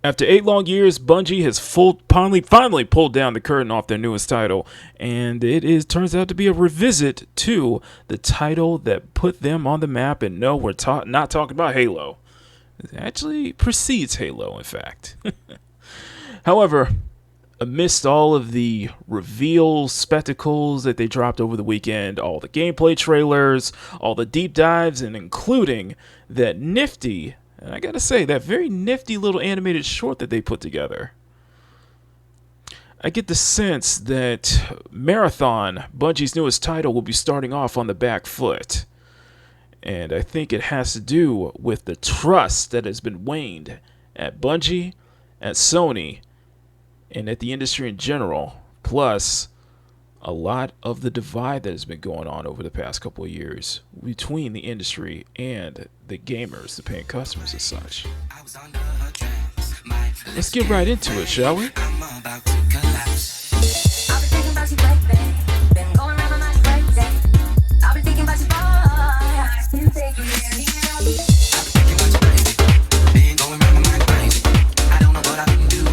After 8 long years, Bungie has finally pulled down the curtain off their newest title, and turns out to be a revisit to the title that put them on the map. And no, we're not talking about Halo. It actually precedes Halo, in fact. However, amidst all of the reveal spectacles that they dropped over the weekend, all the gameplay trailers, all the deep dives, and including that nifty, and I gotta say, that very nifty little animated short that they put together, I get the sense that Marathon, Bungie's newest title, will be starting off on the back foot. And I think it has to do with the trust that has been waned at Bungie, at Sony, and at the industry in general, plus a lot of the divide that has been going on over the past couple of years between the industry and the gamers, the paying customers and such. Let's get right into it, shall we?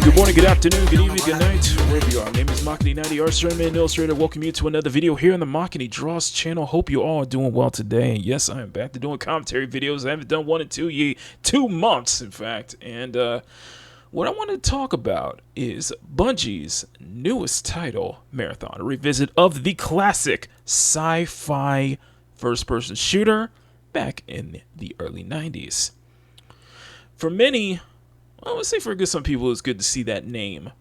Good morning, good afternoon, good evening, good night, wherever you are. My name is Makini, the art streamer and illustrator. Welcome you to another video here on the Makini Draws channel. Hope you all are doing well today. Yes, I am back to doing commentary videos. I haven't done one in 2 months, in fact. And what I want to talk about is Bungie's newest title, Marathon, a revisit of the classic sci-fi first-person shooter back in the early 90s. For many, well, let's say for some people, it's good to see that name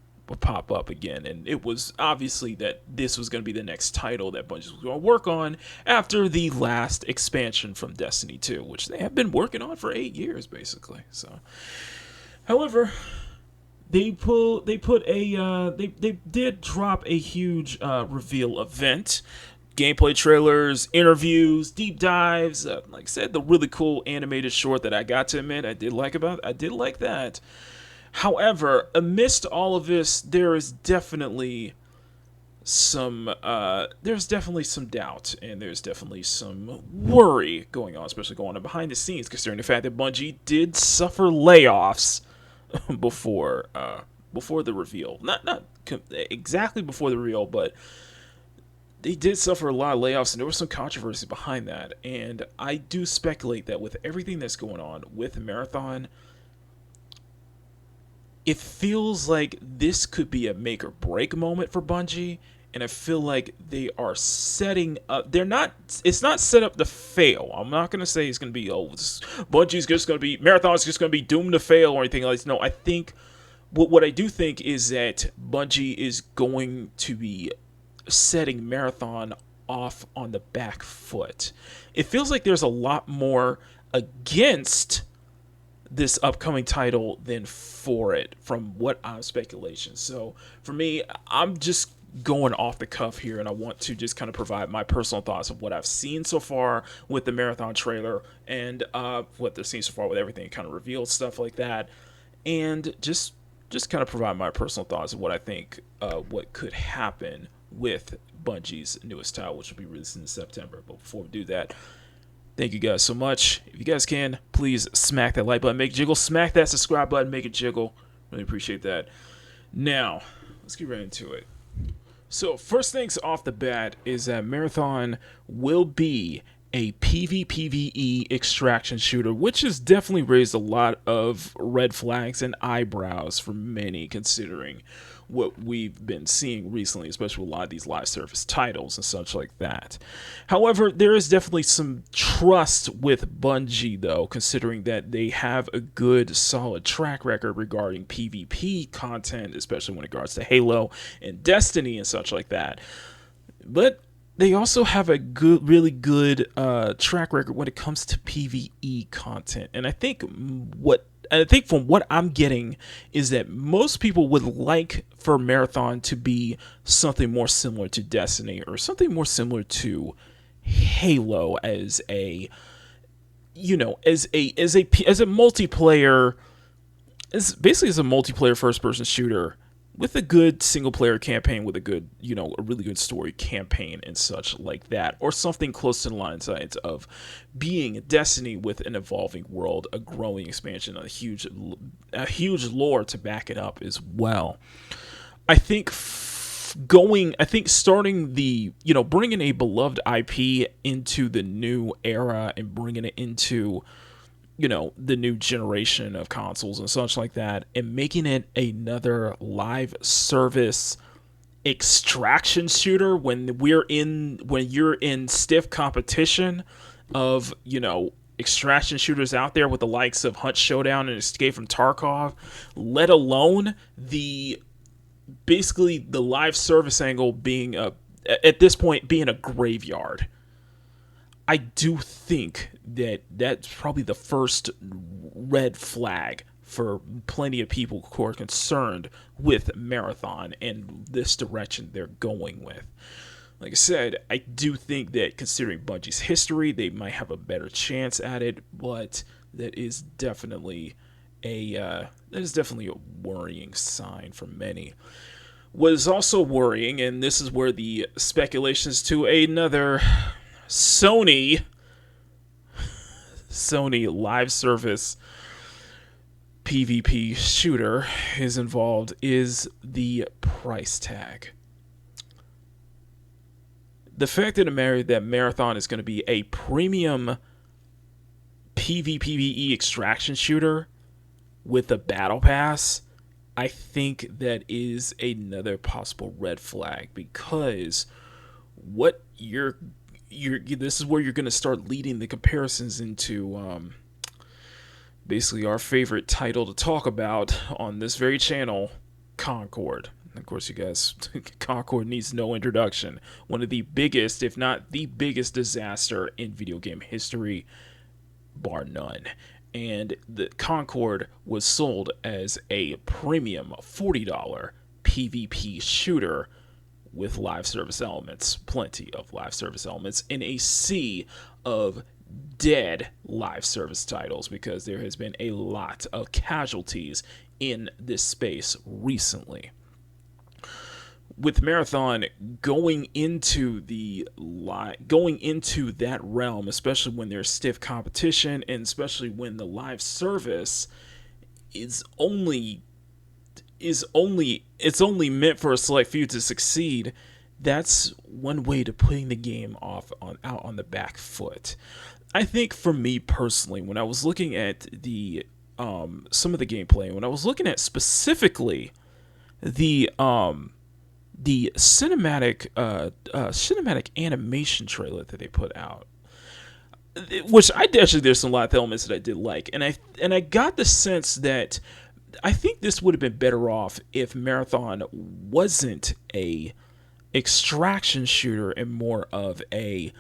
pop up again. And it was obviously that this was going to be the next title that Bungie was going to work on after the last expansion from Destiny 2, which they have been working on for 8 years, basically. So, however, they did drop a huge reveal event. Gameplay trailers, interviews, deep dives, like I said, the really cool animated short that I got to admit I did like that. However, amidst all of this, there is definitely some doubt, and there's definitely some worry going on, especially going on behind the scenes, considering the fact that Bungie did suffer layoffs before the reveal. Not exactly before the reveal, but they did suffer a lot of layoffs, and there was some controversy behind that. And I do speculate that with everything that's going on with Marathon, it feels like this could be a make or break moment for Bungie. And I feel like they are setting up. It's not set up to fail. I'm not going to say it's going to be, Bungie's just going to be, Marathon's just going to be doomed to fail or anything like this. No, I think, what I do think is that Bungie is going to be setting Marathon off on the back foot. It feels like there's a lot more against this upcoming title than for it, from what I'm speculation. So for me, I'm just going off the cuff here, and I want to just kind of provide my personal thoughts of what I've seen so far with the Marathon trailer, and what they've seen so far with everything kind of revealed, stuff like that, and just kind of provide my personal thoughts of what I think what could happen with Bungie's newest title, which will be released in September. But before we do that, thank you guys so much. If you guys can, please smack that like button, make it jiggle. Smack that subscribe button, make it jiggle. Really appreciate that. Now, let's get right into it. So, first things off the bat is that Marathon will be a PvPvE extraction shooter, which has definitely raised a lot of red flags and eyebrows for many, considering what we've been seeing recently, especially with a lot of these live service titles and such like that. However, there is definitely some trust with Bungie, though, considering that they have a good, solid track record regarding PvP content, especially when it regards to Halo and Destiny and such like that. But they also have a really good track record when it comes to PvE content. And I think from what I'm getting is that most people would like for Marathon to be something more similar to Destiny, or something more similar to Halo as a multiplayer, basically as a multiplayer first person shooter with a good single player campaign, with a good, a really good story campaign and such like that, or something close to the lines of being Destiny with an evolving world, a growing expansion, a huge lore to back it up as well. I think starting bringing a beloved IP into the new era and bringing it into the new generation of consoles and such like that, and making it another live service extraction shooter when you're in stiff competition of extraction shooters out there with the likes of Hunt Showdown and Escape from Tarkov, let alone basically the live service angle being at this point being a graveyard. I do think that that's probably the first red flag for plenty of people who are concerned with Marathon and this direction they're going with. Like I said, I do think that considering Bungie's history, they might have a better chance at it, but that is definitely a worrying sign for many. What is also worrying, and this is where the speculations to another Sony live service PvP shooter is involved, is the price tag. The fact of the matter that Marathon is going to be a premium PvPvE extraction shooter with a battle pass, I think that is another possible red flag, because what this is where you're going to start leading the comparisons into basically our favorite title to talk about on this very channel, Concord. And of course, you guys, Concord needs no introduction. One of the biggest, if not the biggest disaster in video game history, bar none. And the Concord was sold as a premium $40 PvP shooter with live service elements, plenty of live service elements, in a sea of dead live service titles, because there has been a lot of casualties in this space recently. With Marathon going into that realm, especially when there's stiff competition, and especially when the live service it's only meant for a select few to succeed, that's one way to putting the game out on the back foot. I think for me personally, when I was looking at the some of the gameplay, when I was looking at specifically the cinematic animation trailer that they put out, which there's some lot of elements that I did like, and I got the sense that I think this would have been better off if Marathon wasn't a extraction shooter and more of like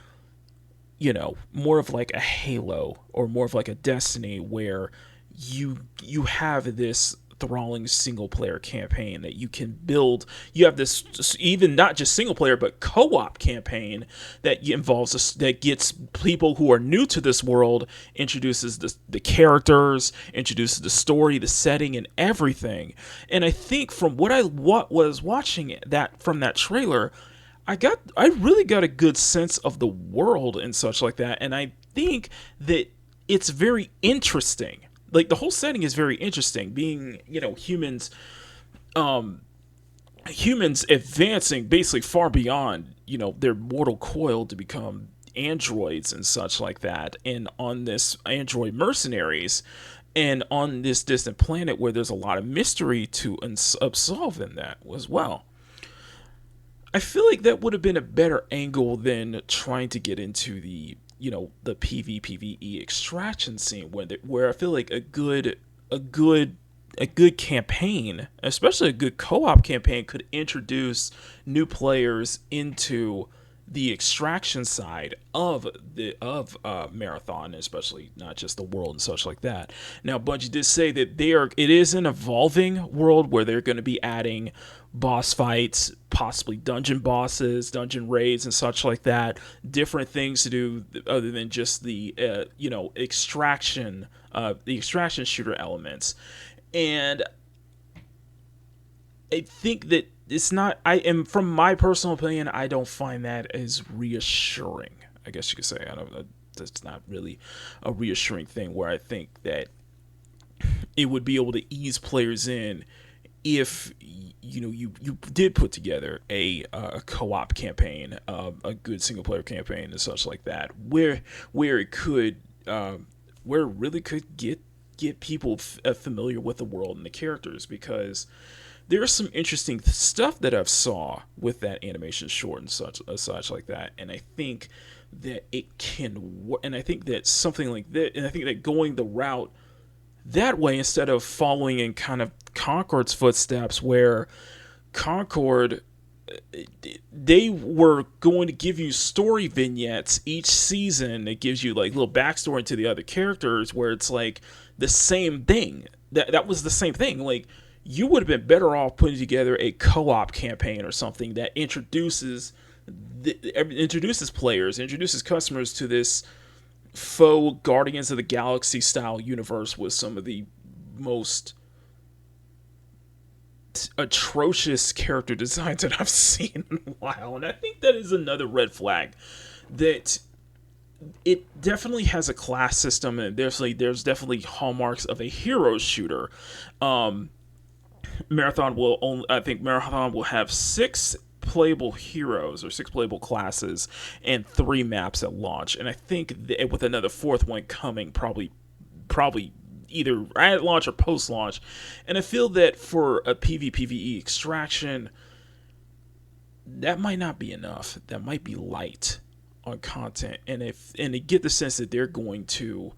a Halo, or more of like a Destiny, where you have this enthralling single player campaign that you can build. You have this even not just single player but co-op campaign that involves that gets people who are new to this world, introduces the characters, introduces the story, the setting, and everything. And I think from what was watching from that trailer, I really got a good sense of the world and such like that, and I think that it's very interesting. Like, the whole setting is very interesting, being, humans advancing basically far beyond, their mortal coil to become androids and such like that, and on this android mercenaries, and on this distant planet where there's a lot of mystery to absolve in that as well. I feel like that would have been a better angle than trying to get into the PvPvE extraction scene, where I feel like a good campaign, especially a good co-op campaign, could introduce new players into the extraction side of Marathon, especially not just the world and such like that. Now, Bungie did say that it is an evolving world where they're going to be adding boss fights, possibly dungeon bosses, dungeon raids, and such like that. Different things to do other than just the extraction shooter elements. And I think that it's not. I am, from my personal opinion, I don't find that as reassuring. I guess you could say I don't. That's not really a reassuring thing. Where I think that it would be able to ease players in if you did put together a co-op campaign, a good single player campaign and such like that, where it could where it really could get people familiar with the world and the characters, because there's some interesting stuff that I've saw with that animation short and such like that, and I think that it can, and I think that something like that, and I think that going the route that way instead of following in kind of Concord's footsteps, where Concord, they were going to give you story vignettes each season. It gives you like little backstory to the other characters, where it's like the same thing. That was the same thing. Like, you would have been better off putting together a co-op campaign or something that introduces players, introduces customers to this faux Guardians of the Galaxy style universe with some of the most atrocious character designs that I've seen in a while. And I think that is another red flag, that it definitely has a class system, and there's definitely hallmarks of a hero shooter. I think Marathon will have 6 playable heroes or 6 playable classes and 3 maps at launch, and I think with another 4th one coming probably either at launch or post launch. And I feel that for a PvPvE extraction, that might not be enough. That might be light on content, and I get the sense that they're going to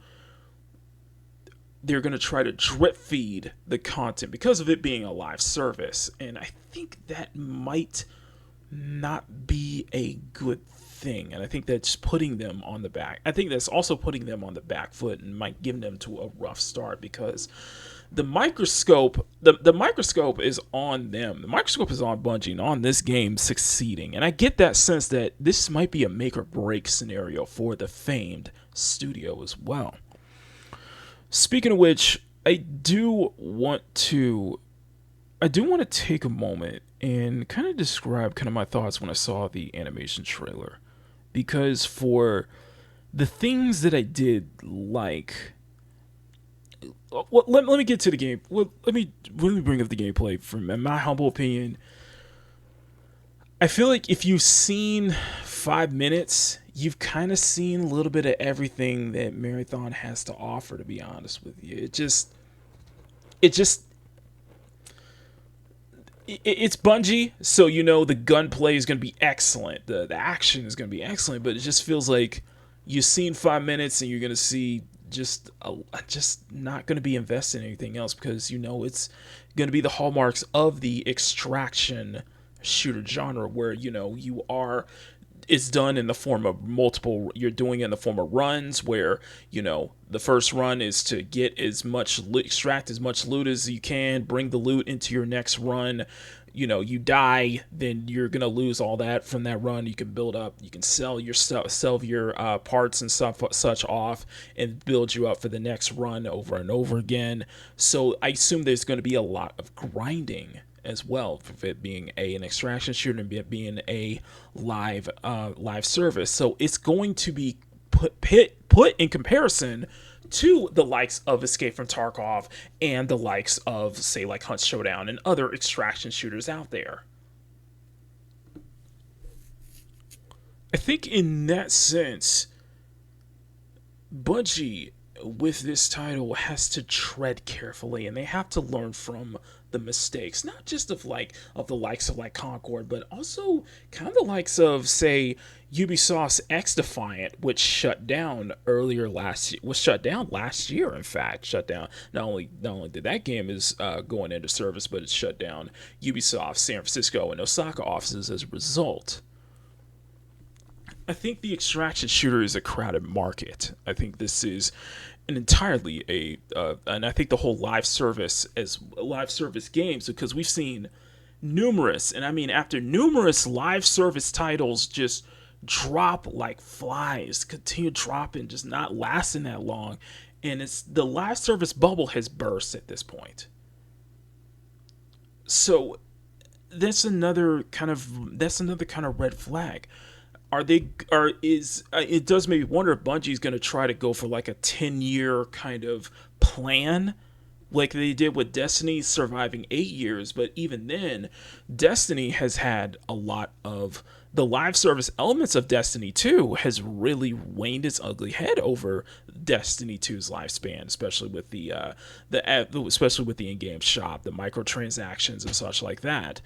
try to drip feed the content because of it being a live service, and I think that might not be a good thing, and I think that's putting them on the back. I think that's also putting them on the back foot and might give them to a rough start, because the microscope is on them. The microscope is on Bungie and on this game succeeding, and I get that sense that this might be a make or break scenario for the famed studio as well. Speaking of which, I do want to take a moment and kind of describe kind of my thoughts when I saw the animation trailer, because for the things that I did like, well, let me get to the game. Well, let me bring up the gameplay. From my humble opinion, I feel like if you've seen 5 minutes, you've kind of seen a little bit of everything that Marathon has to offer, to be honest with you. It's Bungie, so the gunplay is going to be excellent. The action is going to be excellent, but it just feels like you've seen 5 minutes and you're going to see just not going to be invested in anything else, because it's going to be the hallmarks of the extraction shooter genre, where it's done in the form of multiple. You're doing it in the form of runs, where the first run is to get extract as much loot as you can, bring the loot into your next run. You die, then you're gonna lose all that from that run. You can build up, you can sell your stuff, sell your parts and stuff such off, and build you up for the next run over and over again. So I assume there's going to be a lot of grinding as well, for it being an extraction shooter and it being a live service. So it's going to be put in comparison to the likes of Escape from Tarkov and the likes of, say, like Hunt Showdown and other extraction shooters out there. I think in that sense, Bungie with this title has to tread carefully, and they have to learn from the mistakes, not just of the likes of like Concord, but also kind of the likes of, say, Ubisoft's X Defiant, which shut down last year. In fact, shut down. Not only did that game is going into service, but it shut down Ubisoft's San Francisco and Osaka offices as a result. I think the extraction shooter is a crowded market. I think this is an entirely and I think the whole live service games, because we've seen numerous, and I mean after numerous live service titles just drop like flies, continue dropping, just not lasting that long, and it's the live service bubble has burst at this point. So that's another kind of red flag. Are they are is It does make me wonder if Bungie's going to try to go for like a 10-year kind of plan like they did with Destiny surviving 8 years. But even then, Destiny has had a lot of the live service elements of Destiny 2 has really waned its ugly head over Destiny 2's lifespan, especially with especially with the in-game shop, the microtransactions and such like that.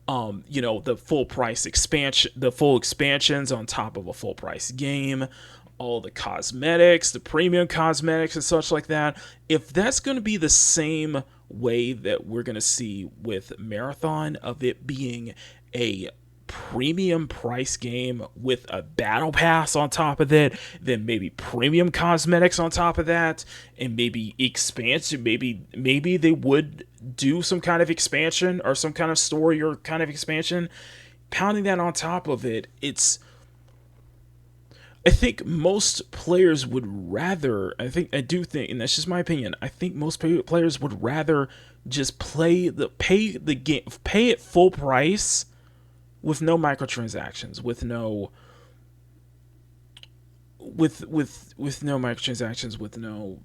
The full price expansion, the full expansions on top of a full price game, all the cosmetics, the premium cosmetics and such like that. If that's going to be the same way that we're going to see with Marathon, of it being a premium price game with a battle pass on top of it, then maybe premium cosmetics on top of that, and maybe expansion, maybe they would do some kind of expansion or some kind of story or kind of expansion, pounding that on top of it. I think most players would rather. I do think, and that's just my opinion. I think most players would rather just pay the game, pay it full price with no microtransactions, with no microtransactions, with no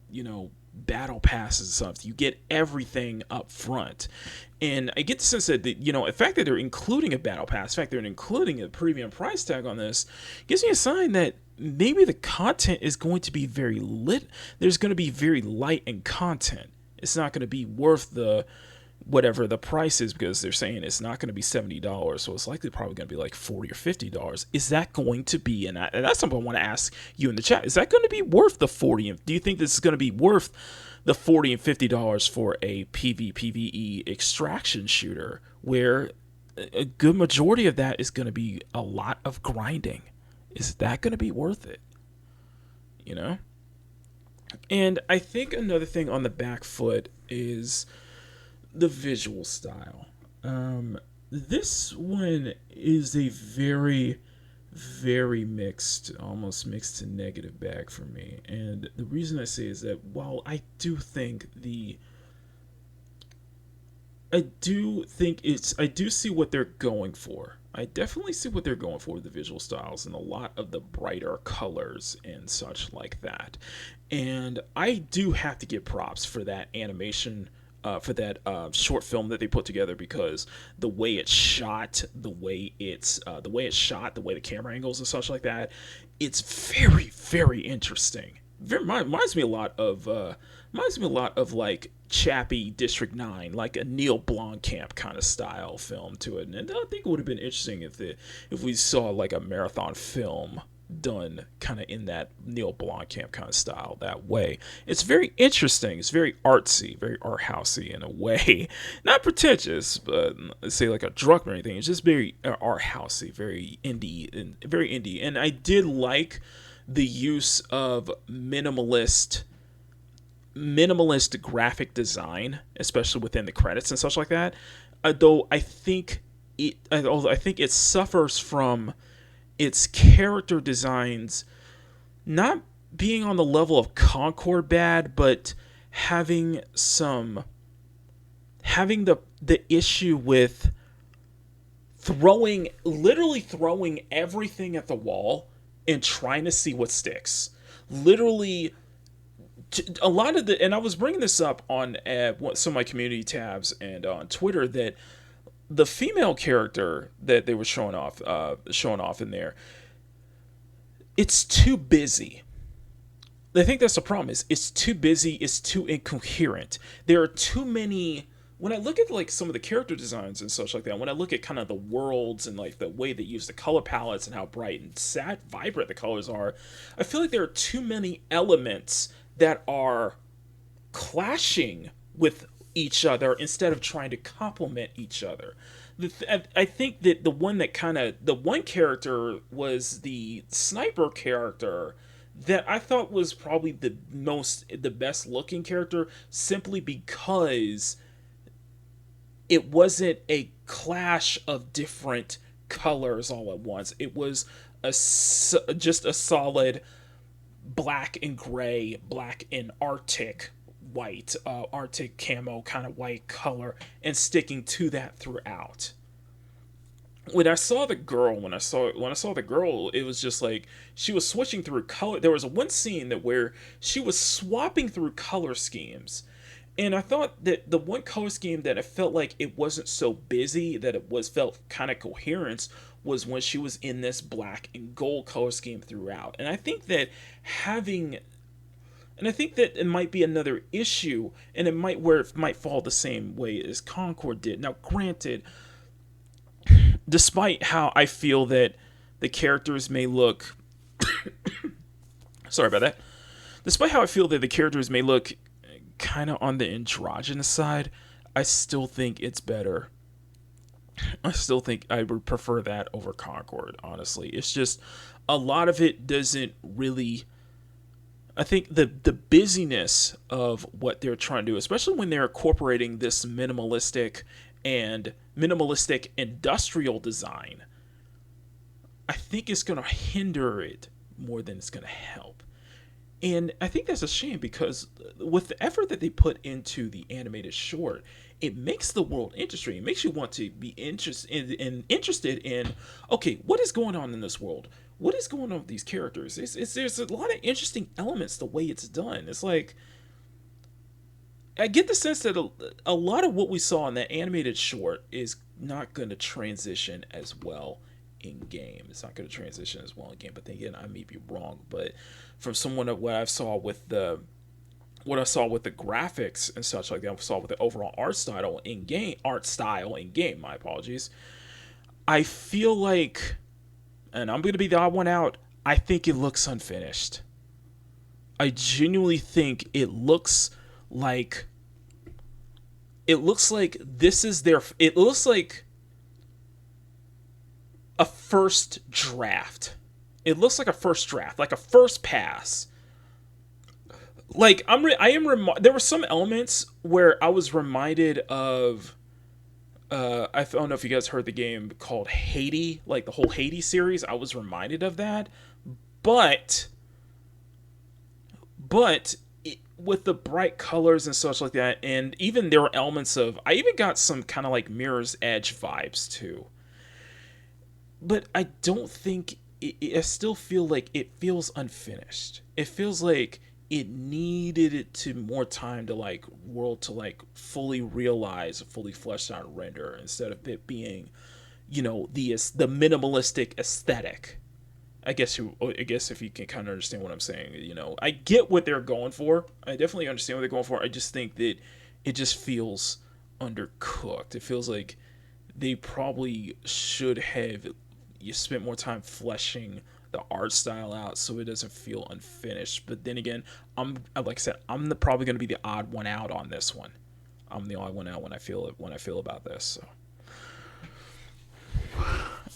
battle passes and stuff. You get everything up front, and I get the sense that the fact that they're including a battle pass, the fact they're including a premium price tag on this, gives me a sign that maybe the content is going to be very lit. There's going to be very light in content. It's not going to be worth the whatever the price is, because they're saying it's not going to be $70, so it's likely probably going to be like $40 or $50. Is that going to be, and that's something I want to ask you in the chat, is that going to be worth the 40? And do you think this is going to be worth the $40 and $50 for a PvPvE extraction shooter, where a good majority of that is going to be a lot of grinding? Is that going to be worth it? You know? And I think another thing on the back foot is the visual style. This one is a very, very mixed, almost mixed to negative bag for me. And the reason I say is that while I do think I do see what they're going for. I definitely see what they're going for with the visual styles and a lot of the brighter colors and such like that. And I do have to give props for that animation, for that short film that they put together, because the way it's shot, the way it's shot, the way the camera angles and such like that, it's very, very interesting. Reminds me a lot of like Chappie District 9, like a Neil Blomkamp kind of style film to it. And I think it would have been interesting if we saw like a marathon film done kind of in that Neil Blomkamp kind of style that way. It's very interesting. It's very artsy, very art housey in a way. Not pretentious, but say like a Druck or anything. It's just very art housey, very indie, and very indie. And I did like the use of minimalist graphic design, especially within the credits and such like that. Though I think it suffers from its character designs not being on the level of Concord bad, but having the issue with literally throwing everything at the wall and trying to see what sticks. Literally, a lot of and I was bringing this up on some of my community tabs and on Twitter, that the female character that they were showing off in there, it's too busy. I think that's the problem. Is it's too busy. It's too incoherent. There are too many. When I look at like some of the character designs and such like that, when I look at kind of the worlds and like the way they use the color palettes and how bright and sad, vibrant the colors are, I feel like there are too many elements that are clashing with each other instead of trying to complement each other. I think that the one character was the sniper character that I thought was probably the best looking character, simply because it wasn't a clash of different colors all at once. It was just a solid black and gray, black and arctic white, arctic camo kind of white color, and sticking to that throughout. when I saw the girl, when I saw the girl, it was just like she was switching through color. There was one scene that where she was swapping through color schemes, and I thought that the one color scheme that I felt like it wasn't so busy, that it was felt kind of coherence, was when she was in this black and gold color scheme throughout. Having and I think that it might be another issue, and it might fall the same way as Concord did. Now, granted, despite how I feel that the characters may look, sorry about that. Despite how I feel that the characters may look kind of on the androgynous side, I still think it's better. I still think I would prefer that over Concord, honestly. It's just a lot of it doesn't really. I think the busyness of what they're trying to do, especially when they're incorporating this minimalistic industrial design, I think it's going to hinder it more than it's going to help. And I think that's a shame because with the effort that they put into the animated short, it makes the world interesting. It makes you want to be interested in, okay, what is going on in this world? What is going on with these characters? There's a lot of interesting elements the way it's done. It's like I get the sense that a lot of what we saw in that animated short is not going to transition as well in game. It's not going to transition as well in game. But then again, I may be wrong. But from someone of what I saw with the graphics and such like that, I saw with the overall art style in game. My apologies. I feel like, and I'm going to be the odd one out. I think it looks unfinished. I genuinely think like it looks like this is their. It looks like a first draft. It looks like a first draft, like a first pass. Like there were some elements where I was reminded of. I don't know if you guys heard the game called Haiti, like the whole Haiti series. I was reminded of that, but with the bright colors and such like that, and even there were elements of. I even got some kind of like Mirror's Edge vibes too. But I don't think I still feel like it feels unfinished. It feels like it needed it to more time to like world to like fully realize, fully fleshed out render instead of it being, the minimalistic aesthetic. I guess if you can kind of understand what I'm saying, I get what they're going for. I definitely understand what they're going for. I just think that it just feels undercooked. It feels like they probably should have you spent more time fleshing the art style out so it doesn't feel unfinished. But then again, like I said, probably going to be the odd one out on this one. I'm the odd one out when I feel about this. So.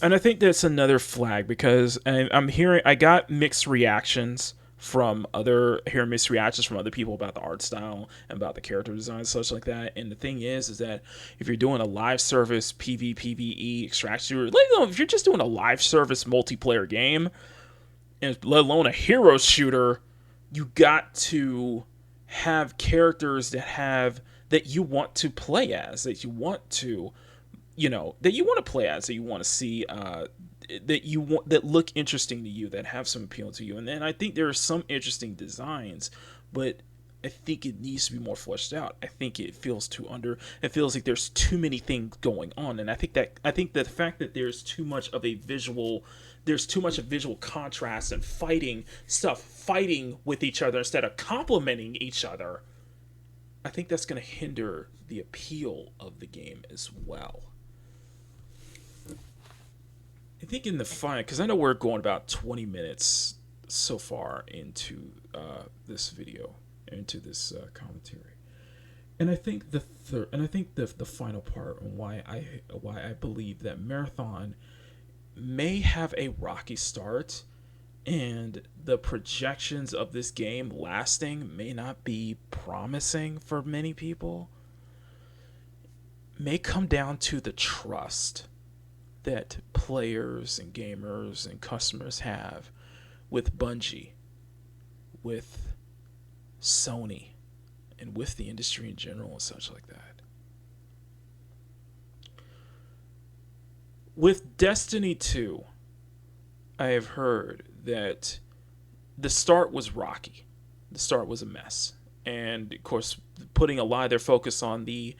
And I think that's another flag because I got mixed reactions from mixed reactions from other people about the art style and about the character design and such like that. And the thing is that if you're doing a live service PvPvE Extraction Shooter, if you're just doing a live service multiplayer game, and let alone a hero shooter, you got to have characters that you want to play as, that you want to play as, that you want to see, that look interesting to you, that have some appeal to you. And then I think there are some interesting designs, but I think it needs to be more fleshed out. I think it feels like there's too many things going on. And I think that the fact that there's too much of visual contrast and fighting with each other instead of complementing each other, I think that's going to hinder the appeal of the game as well. I think in the final, because I know we're going about 20 minutes so far into this video, into this commentary, and I think the final part on why I believe that Marathon may have a rocky start, and the projections of this game lasting may not be promising for many people, may come down to the trust that players and gamers and customers have with Bungie, with Sony, and with the industry in general and such like that. With Destiny 2, I have heard that the start was rocky. The start was a mess. And of course, putting a lot of their focus on the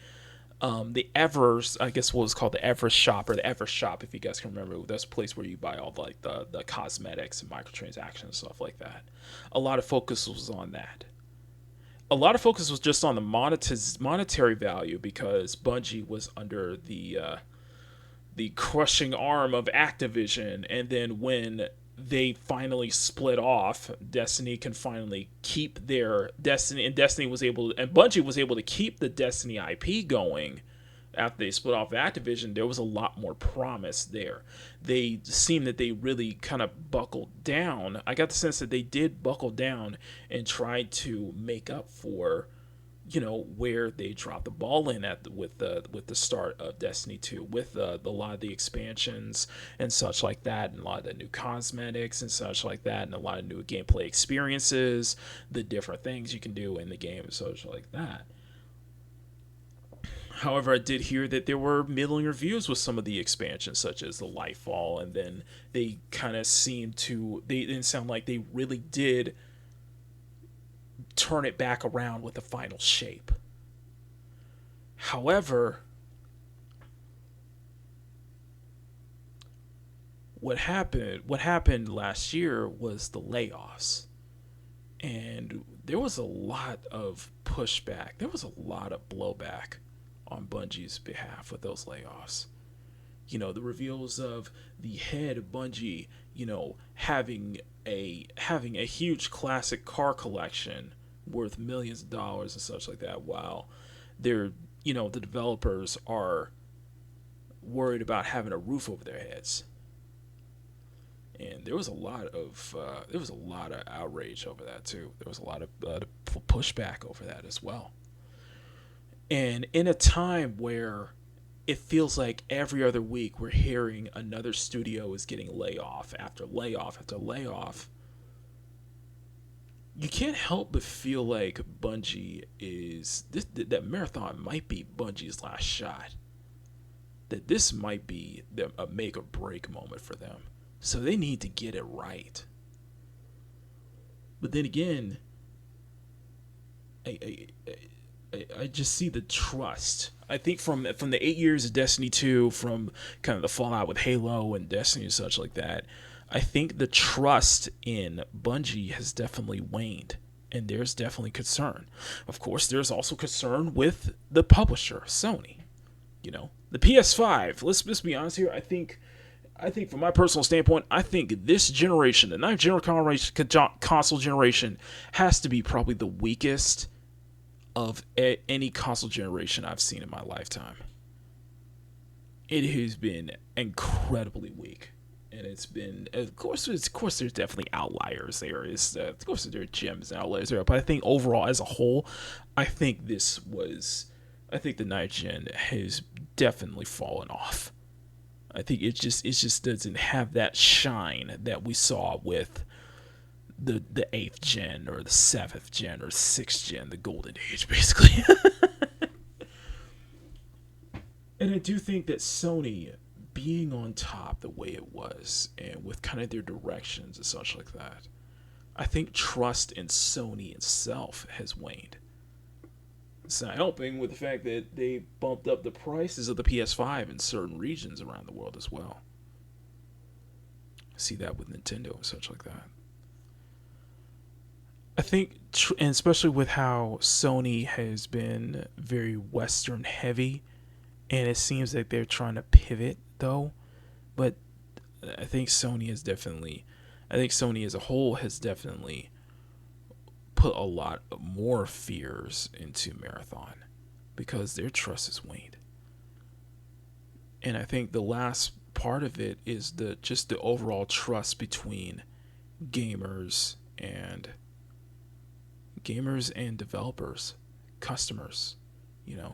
Evers, I guess what was called the Evers shop, or the Evers shop, if you guys can remember. That's a place where you buy all the cosmetics and microtransactions and stuff like that. A lot of focus was on that. A lot of focus was just on the monetary value, because Bungie was under the crushing arm of Activision, and then when they finally split off, Destiny can finally keep their Destiny, and Bungie was able to keep the Destiny IP going. After they split off Activision, there was a lot more promise there. They seemed that they really kind of buckled down. I got the sense that they did buckle down and tried to make up for, where they dropped the ball in with the start of Destiny 2, with a lot of the expansions and such like that, and a lot of the new cosmetics and such like that, and a lot of new gameplay experiences, the different things you can do in the game and such like that. However, I did hear that there were middling reviews with some of the expansions, such as the Lightfall, and then they kind of they didn't sound like they really did turn it back around with the final shape. However, what happened last year was the layoffs. And there was a lot of pushback. There was a lot of blowback on Bungie's behalf with those layoffs. The reveals of the head of Bungie, having a huge classic car collection worth millions of dollars and such like that, while the developers are worried about having a roof over their heads. And there was a lot of outrage over that too. There was a lot of pushback over that as well. And in a time where it feels like every other week we're hearing another studio is getting layoff after layoff after layoff, you can't help but feel like that Marathon might be Bungie's last shot. That this might be a make or break moment for them. So they need to get it right. But then again, I just see the trust. I think from the 8 years of Destiny 2, from kind of the fallout with Halo and Destiny and such like that, I think the trust in Bungie has definitely waned, and there's definitely concern. Of course, there's also concern with the publisher, Sony. The PS5. Let's be honest here. I think from my personal standpoint, I think this generation, the ninth console generation, has to be probably the weakest of any console generation I've seen in my lifetime. It has been incredibly weak, and it's been, of course, there's definitely outliers there. Of course, there are gems and outliers there, but I think overall, as a whole, I think the ninth gen has definitely fallen off. I think it just doesn't have that shine that we saw with the 8th gen or the 7th gen or 6th gen, the golden age, basically. And I do think that Sony being on top the way it was, and with kind of their directions and such like that, I think trust in Sony itself has waned. It's not helping with the fact that they bumped up the prices of the PS5 in certain regions around the world as well. I see that with Nintendo and such like that. I think, and especially with how Sony has been very Western heavy, and it seems like they're trying to pivot though. But I think Sony as a whole has definitely put a lot more fears into Marathon, because their trust is waned. And I think the last part of it is the overall trust between gamers and developers, customers,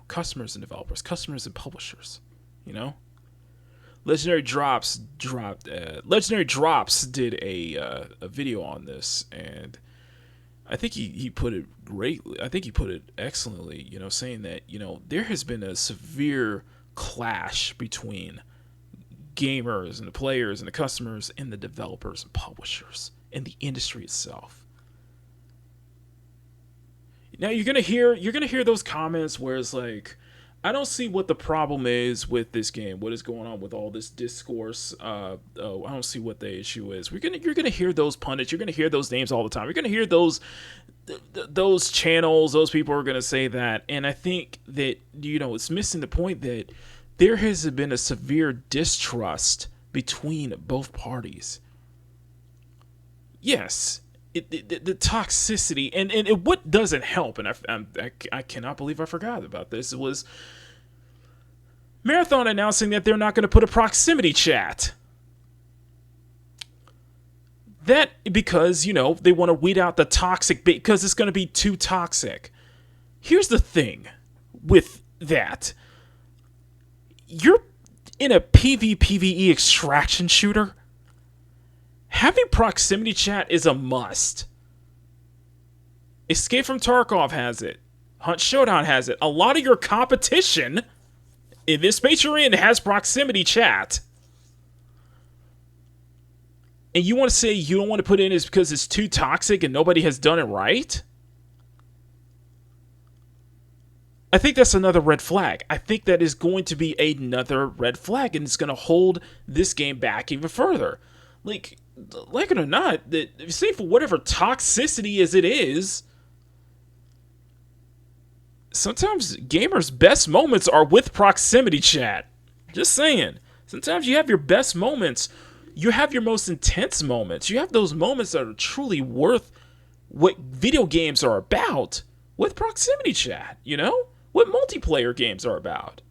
customers and developers, customers and publishers, Legendary Drops did a video on this, and I think he put it greatly. I think he put it excellently, saying that, there has been a severe clash between gamers and the players and the customers and the developers and publishers and the industry itself. Now you're gonna hear those comments where it's like, I don't see what the problem is with this game. What is going on with all this discourse? I don't see what the issue is. You're gonna hear those pundits. You're gonna hear those names all the time. You're gonna hear those channels. Those people are gonna say that, and I think that it's missing the point that there has been a severe distrust between both parties. Yes, the toxicity and what doesn't help, and I cannot believe I forgot about this. It was Marathon announcing that they're not going to put a proximity chat. That because they want to weed out the toxic because it's going to be too toxic. Here's the thing with that. You're in a PvPvE extraction shooter. Having proximity chat is a must. Escape from Tarkov has it. Hunt Showdown has it. A lot of your competition in this space you're in has proximity chat. And you want to say you don't want to put it in is because it's too toxic and nobody has done it right? I think that's another red flag. I think that is going to be another red flag, and it's going to hold this game back even further. Like it or not, that say for whatever toxicity as it is, sometimes gamers' best moments are with proximity chat. Just saying. Sometimes you have your best moments. You have your most intense moments. You have those moments that are truly worth what video games are about with proximity chat, what multiplayer games are about.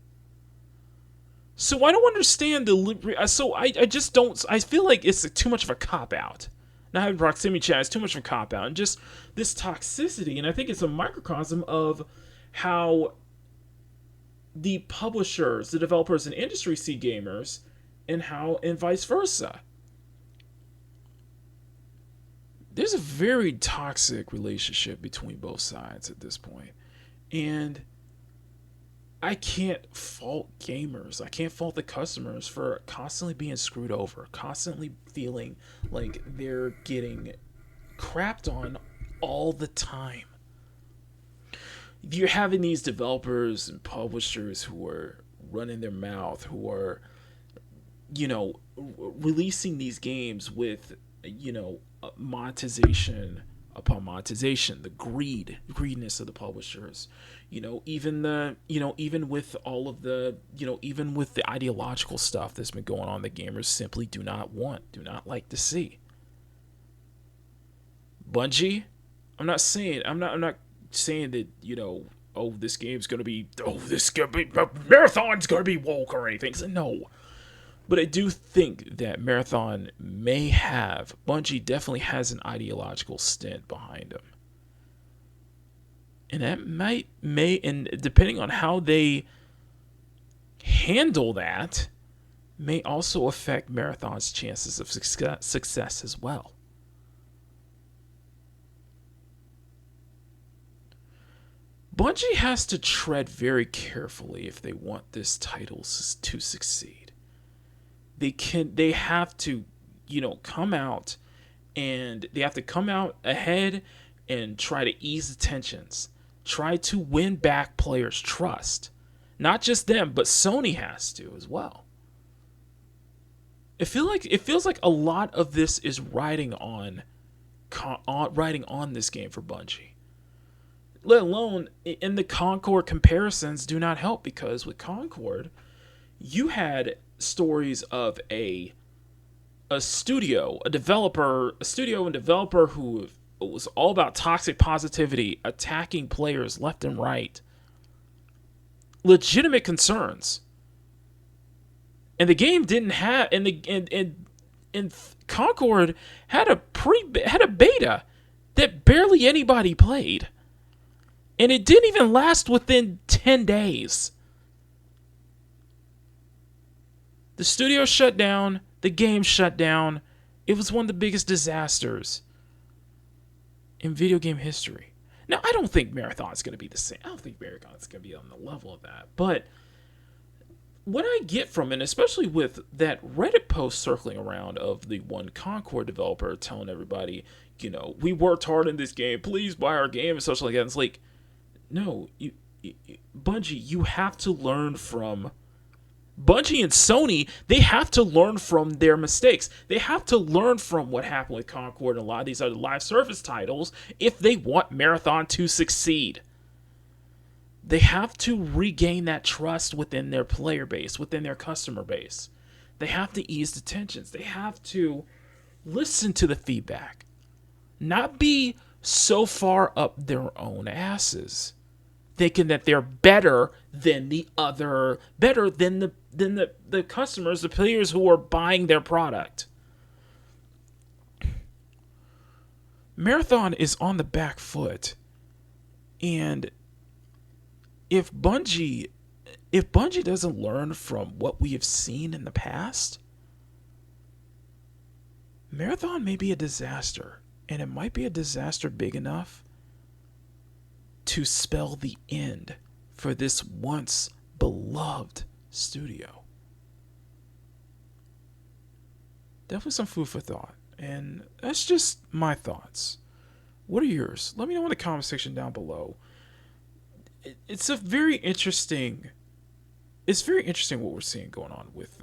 So I don't understand I just don't. I feel like it's too much of a cop-out. Not having proximity chat is too much of a cop-out. And just this toxicity, and I think it's a microcosm of how the publishers, the developers, and industry see gamers, and vice versa. There's a very toxic relationship between both sides at this point. And I can't fault gamers. I can't fault the customers for constantly being screwed over, constantly feeling like they're getting crapped on all the time. You're having these developers and publishers who are running their mouth, who are, releasing these games with, monetization upon monetization, the greediness of the publishers. Even with all of the, even with the ideological stuff that's been going on, the gamers simply do not like to see. Bungie, I'm not saying that, this game's gonna be, Marathon's gonna be woke or anything. No. But I do think that Bungie definitely has an ideological stint behind them. And that and depending on how they handle that, may also affect Marathon's chances of success as well. Bungie has to tread very carefully if they want this title to succeed. They have to, come out, and they have to come out ahead and try to ease the tensions. Try to win back players' trust. Not just them, but Sony has to as well. It feels like a lot of this is riding on this game for Bungie. Let alone in the Concord comparisons do not help, because with Concord, you had stories of a studio and developer who was all about toxic positivity, attacking players left and right. Legitimate concerns. And the game didn't have, and Concord had a beta that barely anybody played. And it didn't even last within 10 days. The studio shut down. The game shut down. It was one of the biggest disasters in video game history. Now, I don't think Marathon's going to be the same. I don't think Marathon's going to be on the level of that. But what I get from it, especially with that Reddit post circling around of the one Concord developer telling everybody, you know, we worked hard in this game, please buy our game and such like that. It's like, no, Bungie, you have to learn from Bungie and Sony. They have to learn from their mistakes. They have to learn from what happened with Concord and a lot of these other live service titles if they want Marathon to succeed. They have to regain that trust within their player base, within their customer base. They have to ease the tensions. They have to listen to the feedback. Not be so far up their own asses, thinking that they're better than the other, better than the customers, the players who are buying their product. Marathon is on the back foot, and if Bungie doesn't learn from what we have seen in the past, Marathon may be a disaster, and it might be a disaster big enough to spell the end for this once beloved studio. Definitely some food for thought, and that's just my thoughts. What are yours? Let me know in the comment section down below. It's very interesting what we're seeing going on with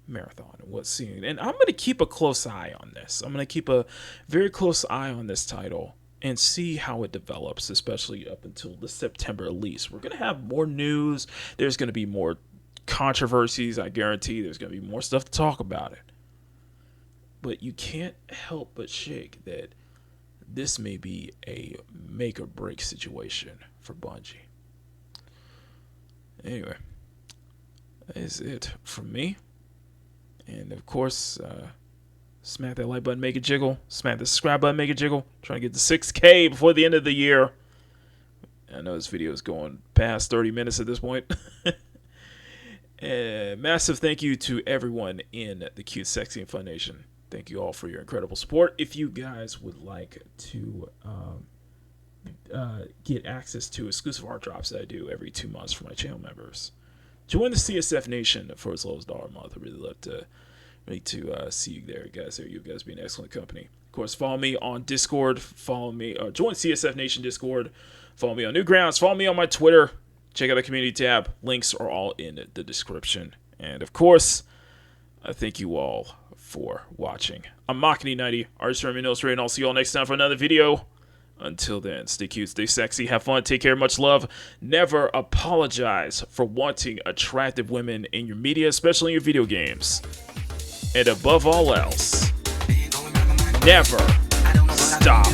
Marathon and what's seeing, and I'm going to keep a close eye on this. I'm going to keep a very close eye on this title and see how it develops, especially up until the September release. We're going to have more news. There's going to be more controversies. I guarantee there's going to be more stuff to talk about it. But you can't help but shake that this may be a make or break situation for Bungie. Anyway, that is it from me. And of course, smack that like button, make it jiggle. Smack the subscribe button, make it jiggle. Trying to get to 6K before the end of the year. I know this video is going past 30 minutes at this point. And massive thank you to everyone in the Cute, Sexy, and Fun Nation. Thank you all for your incredible support. If you guys would like to get access to exclusive art drops that I do every 2 months for my channel members, join the CSF Nation for as low as $1 a month. I'd really love to see you there, guys. You guys be an excellent company. Of course, follow me on Discord. Follow me, join CSF Nation Discord. Follow me on Newgrounds. Follow me on my Twitter. Check out the community tab. Links are all in the description. And of course, I thank you all for watching. I'm Makini 90, artist from Illustrated, and I'll see you all next time for another video. Until then, stay cute, stay sexy, have fun, take care, much love. Never apologize for wanting attractive women in your media, especially in your video games. And above all else, never stop